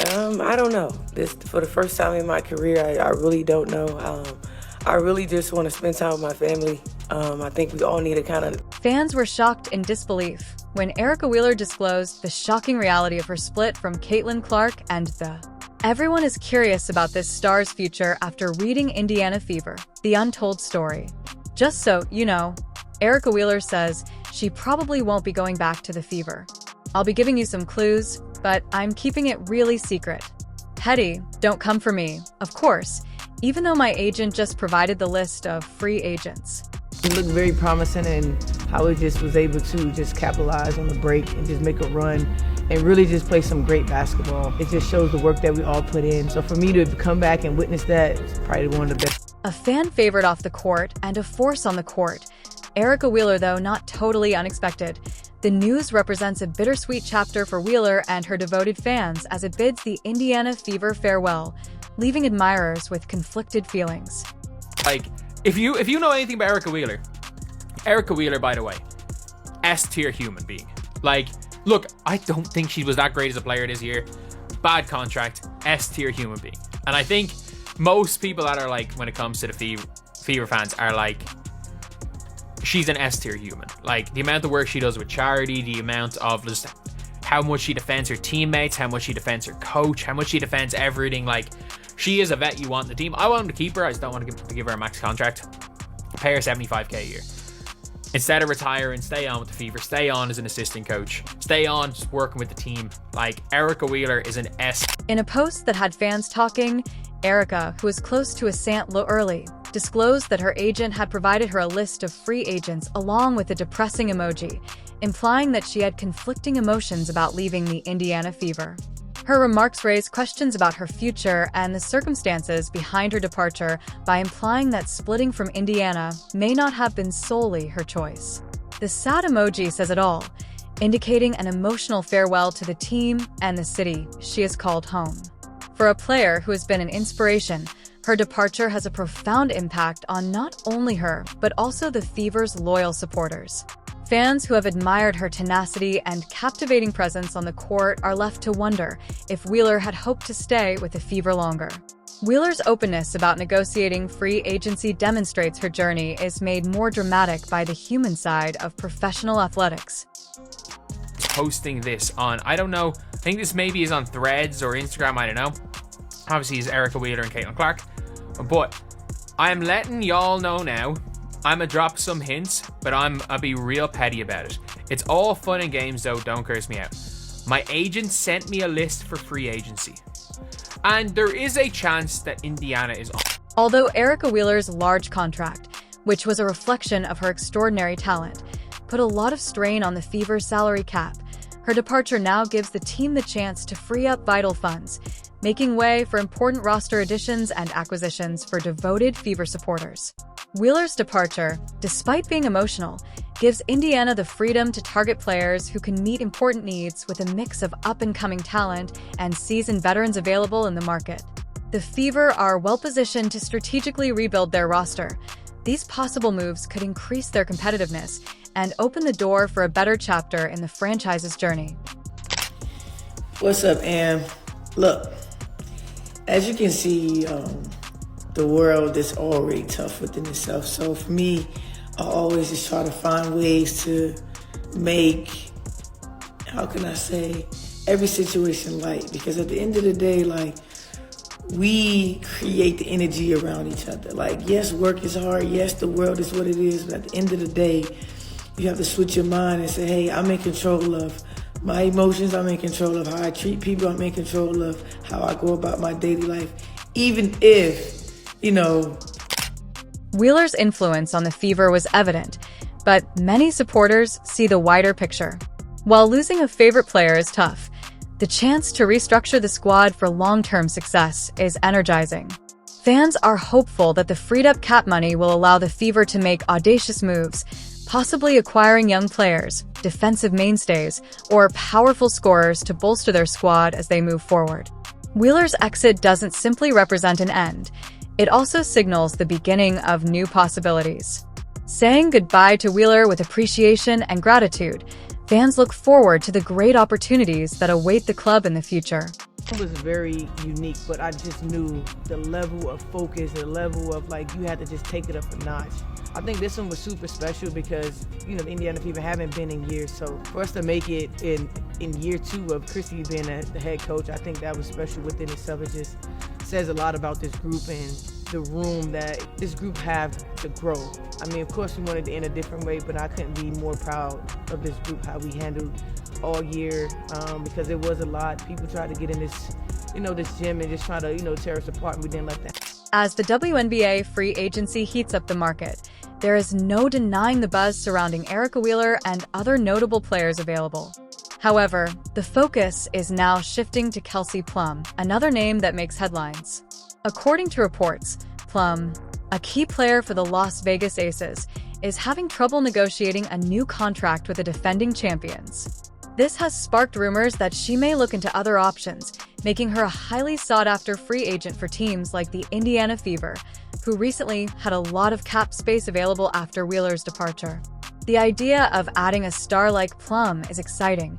I don't know. This for the first time in my career, I really don't know. I really just want to spend time with my family. I think we all need to kind of. Fans were shocked in disbelief when Erica Wheeler disclosed the shocking reality of her split from Caitlin Clark and the. Everyone is curious about this star's future after reading Indiana Fever, The Untold Story. Just so you know, Erica Wheeler says she probably won't be going back to the Fever. I'll be giving you some clues, but I'm keeping it really secret. Hetty, don't come for me, of course, even though my agent just provided the list of free agents. It looked very promising, and how it just was able to just capitalize on the break and just make a run and really just play some great basketball. It just shows the work that we all put in. So for me to come back and witness that, it's probably one of the best. A fan favorite off the court and a force on the court. Erica Wheeler, though, not totally unexpected. The news represents a bittersweet chapter for Wheeler and her devoted fans as it bids the Indiana Fever farewell, leaving admirers with conflicted feelings. Like, if you know anything about Erica Wheeler, by the way, S-tier human being. Like, look, I don't think she was that great as a player this year. Bad contract, S-tier human being. And I think most people that are like, when it comes to the Fever fans, are like, she's an S-tier human. Like, the amount of work she does with charity, the amount of just how much she defends her teammates, how much she defends her coach, how much she defends everything. Like, she is a vet you want in the team. I want them to keep her. I just don't want to give her a max contract. Pay her $75K a year. Instead of retiring, stay on with the Fever. Stay on as an assistant coach. Stay on just working with the team. Like, Erica Wheeler is an S. In a post that had fans talking, Erica, who is close to a St. Early, disclosed that her agent had provided her a list of free agents along with a depressing emoji, implying that she had conflicting emotions about leaving the Indiana Fever. Her remarks raised questions about her future and the circumstances behind her departure by implying that splitting from Indiana may not have been solely her choice. The sad emoji says it all, indicating an emotional farewell to the team and the city she has called home. For a player who has been an inspiration, her departure has a profound impact on not only her, but also the Fever's loyal supporters. Fans who have admired her tenacity and captivating presence on the court are left to wonder if Wheeler had hoped to stay with the Fever longer. Wheeler's openness about negotiating free agency demonstrates her journey is made more dramatic by the human side of professional athletics. Posting this on, I don't know, I think this maybe is on Threads or Instagram, I don't know. Obviously it's Erica Wheeler and Caitlin Clark. But I'm letting y'all know now, I'ma drop some hints, but I'll be real petty about it. It's all fun and games though, don't curse me out. My agent sent me a list for free agency. And there is a chance that Indiana is on. Although Erica Wheeler's large contract, which was a reflection of her extraordinary talent, put a lot of strain on the Fever's salary cap, her departure now gives the team the chance to free up vital funds, making way for important roster additions and acquisitions for devoted Fever supporters. Wheeler's departure, despite being emotional, gives Indiana the freedom to target players who can meet important needs with a mix of up-and-coming talent and seasoned veterans available in the market. The Fever are well-positioned to strategically rebuild their roster. These possible moves could increase their competitiveness and open the door for a better chapter in the franchise's journey. What's up, Am? Look, as you can see, the world is already tough within itself. So for me, I always just try to find ways to make, how can I say, every situation light. Because at the end of the day, like, we create the energy around each other. Like, yes, work is hard. Yes, the world is what it is. But at the end of the day, you have to switch your mind and say, hey, I'm in control of my emotions. I'm in control of how I treat people. I'm in control of how I go about my daily life. Even if, Wheeler's influence on the Fever was evident, but many supporters see the wider picture. While losing a favorite player is tough, the chance to restructure the squad for long-term success is energizing. Fans are hopeful that the freed-up cap money will allow the Fever to make audacious moves, possibly acquiring young players, defensive mainstays, or powerful scorers to bolster their squad as they move forward. Wheeler's exit doesn't simply represent an end. It also signals the beginning of new possibilities. Saying goodbye to Wheeler with appreciation and gratitude, fans look forward to the great opportunities that await the club in the future. It was very unique, but I just knew the level of focus, the level of like, you had to just take it up a notch. I think this one was super special because, you know, the Indiana Fever haven't been in years. So for us to make it in year 2 of Chrissy being the head coach, I think that was special within itself. It just says a lot about this group and the room that this group have to grow. I mean, of course we wanted to end a different way, but I couldn't be more proud of this group, how we handled all year, because it was a lot. People tried to get in this, you know, this gym and just try to, you know, tear us apart, and we didn't let that. As the WNBA free agency heats up the market, there is no denying the buzz surrounding Erica Wheeler and other notable players available. However, the focus is now shifting to Kelsey Plum, another name that makes headlines. According to reports, Plum, a key player for the Las Vegas Aces, is having trouble negotiating a new contract with the defending champions. This has sparked rumors that she may look into other options, making her a highly sought-after free agent for teams like the Indiana Fever, who recently had a lot of cap space available after Wheeler's departure. The idea of adding a star like Plum is exciting.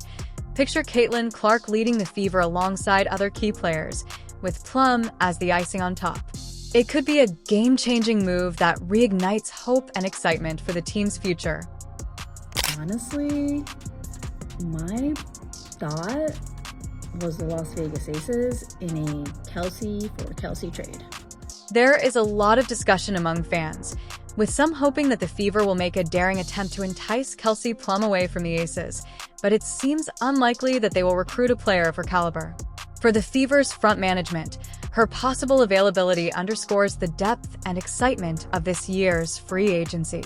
Picture Caitlin Clark leading the Fever alongside other key players, with Plum as the icing on top. It could be a game-changing move that reignites hope and excitement for the team's future. Honestly, my thought was the Las Vegas Aces in a Kelsey for Kelsey trade. There is a lot of discussion among fans, with some hoping that the Fever will make a daring attempt to entice Kelsey Plum away from the Aces, but it seems unlikely that they will recruit a player of her caliber. For the Fever's front management, her possible availability underscores the depth and excitement of this year's free agency.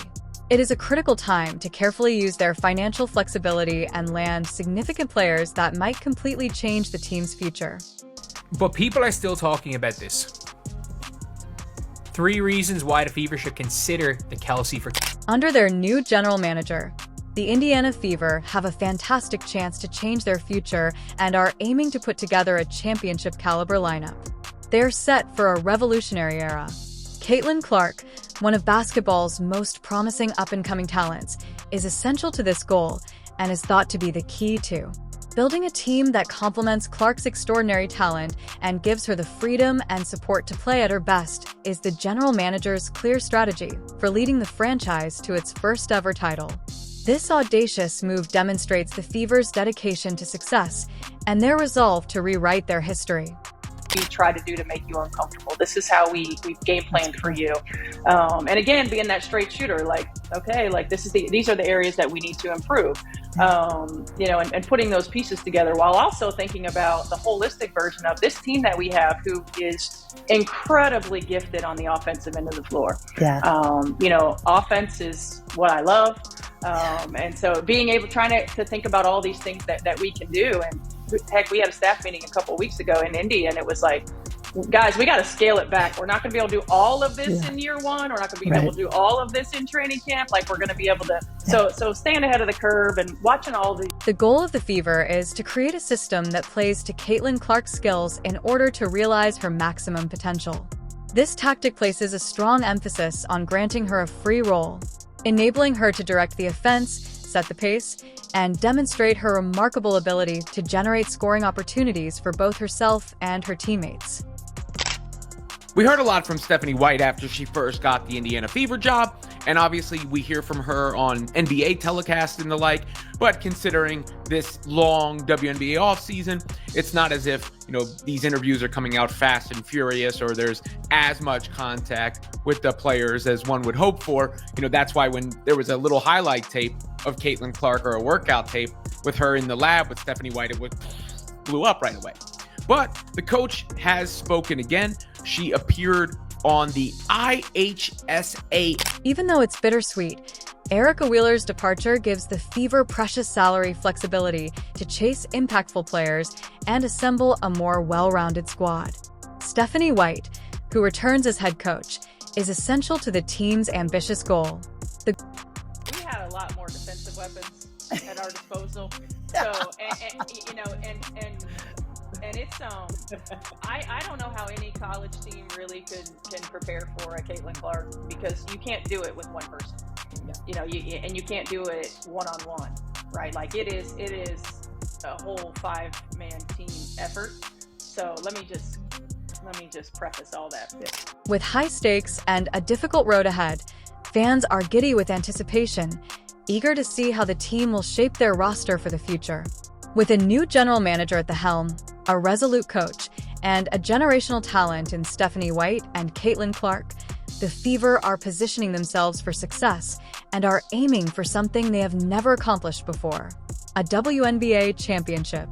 It is a critical time to carefully use their financial flexibility and land significant players that might completely change the team's future. But people are still talking about this. 3 reasons why the Fever should consider the Kelsey for... Under their new general manager, the Indiana Fever have a fantastic chance to change their future and are aiming to put together a championship-caliber lineup. They're set for a revolutionary era. Caitlin Clark, one of basketball's most promising up-and-coming talents, is essential to this goal and is thought to be the key to building a team that complements Clark's extraordinary talent and gives her the freedom and support to play at her best is the general manager's clear strategy for leading the franchise to its first-ever title. This audacious move demonstrates the Fever's dedication to success and their resolve to rewrite their history. We try to do to make you uncomfortable. This is how we game planned for you. And again, being that straight shooter, like, okay, like these are the areas that we need to improve. You know, and putting those pieces together while also thinking about the holistic version of this team that we have, who is incredibly gifted on the offensive end of the floor. Yeah. You know, offense is what I love. And so being able, trying to think about all these things that we can do. And heck, we had a staff meeting a couple of weeks ago in Indy, and it was like, guys, we got to scale it back. We're not going to be able to do all of this in year 1. We're not going to be able to do all of this in training camp. Like, we're going to be able to, so staying ahead of the curve and watching all the... The goal of the Fever is to create a system that plays to Caitlin Clark's skills in order to realize her maximum potential. This tactic places a strong emphasis on granting her a free role, enabling her to direct the offense, set the pace, and demonstrate her remarkable ability to generate scoring opportunities for both herself and her teammates. We heard a lot from Stephanie White after she first got the Indiana Fever job, and obviously we hear from her on NBA telecasts and the like, but considering this long WNBA offseason, it's not as if, you know, these interviews are coming out fast and furious or there's as much contact with the players as one would hope for. You know, that's why when there was a little highlight tape of Caitlin Clark or a workout tape with her in the lab with Stephanie White, it blew up right away. But the coach has spoken again. She appeared on the IHSA. Even though it's bittersweet, Erica Wheeler's departure gives the Fever precious salary flexibility to chase impactful players and assemble a more well-rounded squad. Stephanie White, who returns as head coach, is essential to the team's ambitious goal. We had a lot more defensive weapons at our disposal. So, and you know, and it's I don't know how any college team really can prepare for a Caitlin Clark, because you can't do it with one person. You know, you can't do it one-on-one, right? Like it is a whole 5-man team effort. So let me just preface all that. With high stakes and a difficult road ahead, fans are giddy with anticipation, eager to see how the team will shape their roster for the future. With a new general manager at the helm, a resolute coach, and a generational talent in Stephanie White and Caitlin Clark, the Fever are positioning themselves for success and are aiming for something they have never accomplished before: a WNBA championship.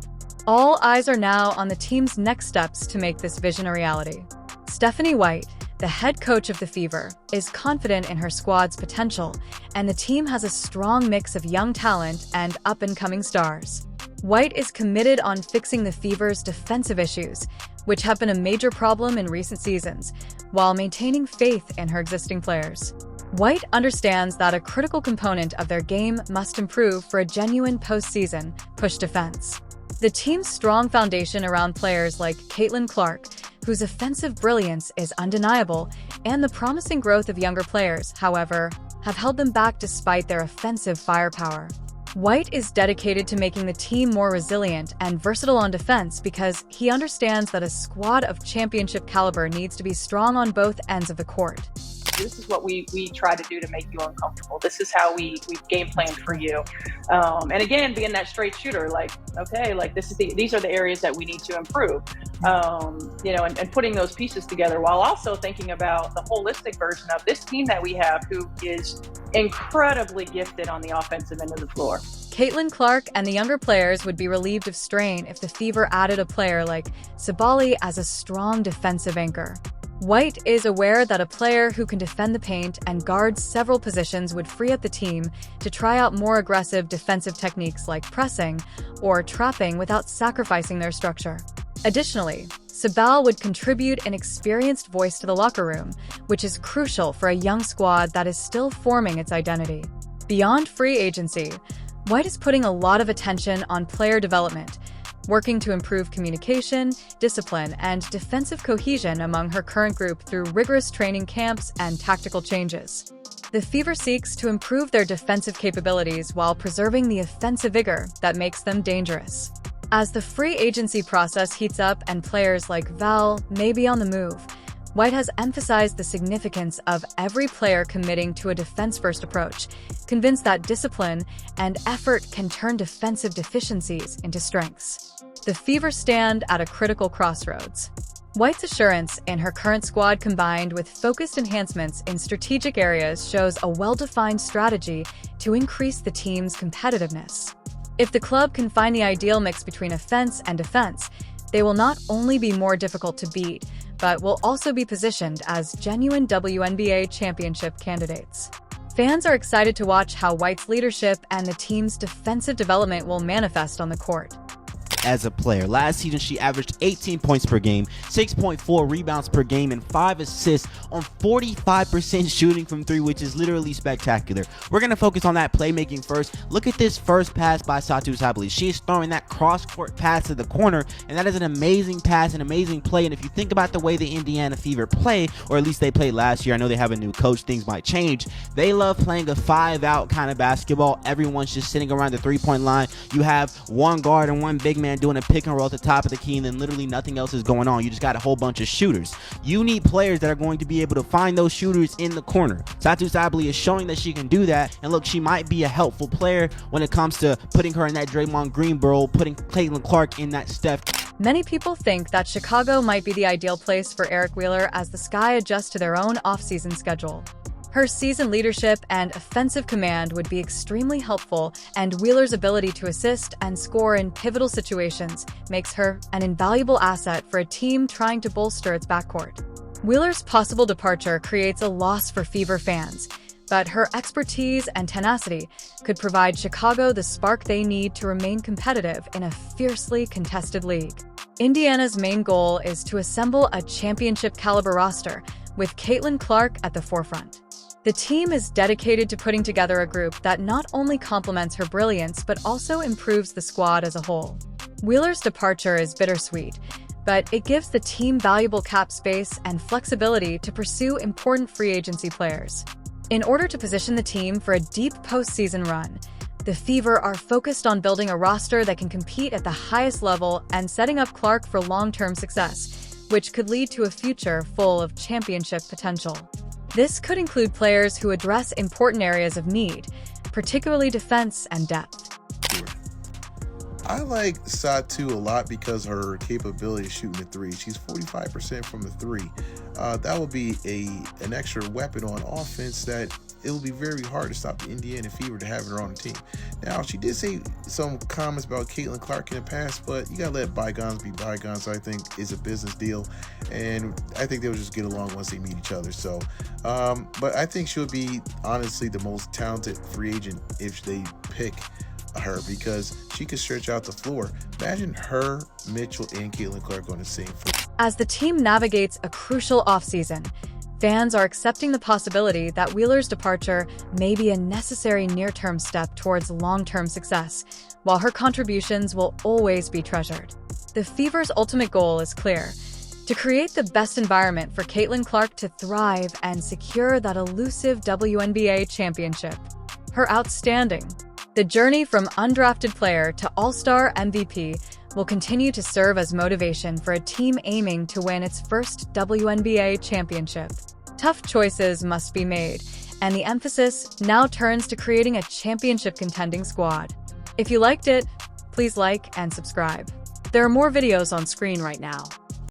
All eyes are now on the team's next steps to make this vision a reality. Stephanie White, the head coach of the Fever, is confident in her squad's potential, and the team has a strong mix of young talent and up-and-coming stars. White is committed on fixing the Fever's defensive issues, which have been a major problem in recent seasons, while maintaining faith in her existing players. White understands that a critical component of their game must improve for a genuine postseason push defense. The team's strong foundation around players like Caitlin Clark, whose offensive brilliance is undeniable, and the promising growth of younger players, however, have held them back despite their offensive firepower. White is dedicated to making the team more resilient and versatile on defense because he understands that a squad of championship caliber needs to be strong on both ends of the court. This is what we try to do to make you uncomfortable. This is how we game plan for you. And again, being that straight shooter, like, okay, like these are the areas that we need to improve. And putting those pieces together while also thinking about the holistic version of this team that we have, who is incredibly gifted on the offensive end of the floor. Caitlin Clark and the younger players would be relieved of strain if the Fever added a player like Sabali as a strong defensive anchor. White is aware that a player who can defend the paint and guard several positions would free up the team to try out more aggressive defensive techniques like pressing or trapping without sacrificing their structure. Additionally, Sabal would contribute an experienced voice to the locker room, which is crucial for a young squad that is still forming its identity. Beyond free agency, White is putting a lot of attention on player development, working to improve communication, discipline, and defensive cohesion among her current group through rigorous training camps and tactical changes. The Fever seeks to improve their defensive capabilities while preserving the offensive vigor that makes them dangerous. As the free agency process heats up and players like Val may be on the move, White has emphasized the significance of every player committing to a defense-first approach, convinced that discipline and effort can turn defensive deficiencies into strengths. The Fever stand at a critical crossroads. White's assurance in her current squad combined with focused enhancements in strategic areas shows a well-defined strategy to increase the team's competitiveness. If the club can find the ideal mix between offense and defense, they will not only be more difficult to beat, but will also be positioned as genuine WNBA championship candidates. Fans are excited to watch how White's leadership and the team's defensive development will manifest on the court. As a player, last season she averaged 18 points per game, 6.4 rebounds per game, and 5 assists on 45% shooting from 3, which is literally spectacular. We're going to focus on that playmaking first. Look at this first pass by Satou Sabally. She is throwing that cross-court pass to the corner, and that is an amazing pass, an amazing play. And if you think about the way the Indiana Fever play, or at least they played last year, I know they have a new coach, things might change. They love playing a 5-out kind of basketball. Everyone's just sitting around the 3-point line. You have one guard and one big man doing a pick and roll at the top of the key, and then literally nothing else is going on. You just got a whole bunch of shooters. You need players that are going to be able to find those shooters in the corner. Satou Sabally is showing that she can do that, and look, she might be a helpful player when it comes to putting her in that Draymond Green role, putting Caitlin Clark in that Steph. Many people think that Chicago might be the ideal place for Eric Wheeler as the Sky adjusts to their own off-season schedule. Her seasoned leadership and offensive command would be extremely helpful, and Wheeler's ability to assist and score in pivotal situations makes her an invaluable asset for a team trying to bolster its backcourt. Wheeler's possible departure creates a loss for Fever fans, but her expertise and tenacity could provide Chicago the spark they need to remain competitive in a fiercely contested league. Indiana's main goal is to assemble a championship-caliber roster, with Caitlin Clark at the forefront. The team is dedicated to putting together a group that not only complements her brilliance but also improves the squad as a whole. Wheeler's departure is bittersweet, but it gives the team valuable cap space and flexibility to pursue important free agency players. In order to position the team for a deep postseason run, The Fever are focused on building a roster that can compete at the highest level and setting up Clark for long-term success, which could lead to a future full of championship potential. This could include players who address important areas of need, particularly defense and depth. I like Satu a lot because her capability of shooting the three. She's 45% from the three. That would be an extra weapon on offense that it will be very hard to stop the Indiana Fever to have her on the team. Now, she did say some comments about Caitlin Clark in the past, but you got to let bygones be bygones. I think is a business deal, and I think they'll just get along once they meet each other. So, but I think she'll be honestly the most talented free agent if they pick her, because she could stretch out the floor. Imagine her, Mitchell, and Caitlin Clark on the same floor. As the team navigates a crucial offseason, fans are accepting the possibility that Wheeler's departure may be a necessary near-term step towards long-term success, while her contributions will always be treasured. The Fever's ultimate goal is clear: to create the best environment for Caitlin Clark to thrive and secure that elusive WNBA championship. Her outstanding. The journey from undrafted player to all-star MVP will continue to serve as motivation for a team aiming to win its first WNBA championship. Tough choices must be made, and the emphasis now turns to creating a championship-contending squad. If you liked it, please like and subscribe. There are more videos on screen right now.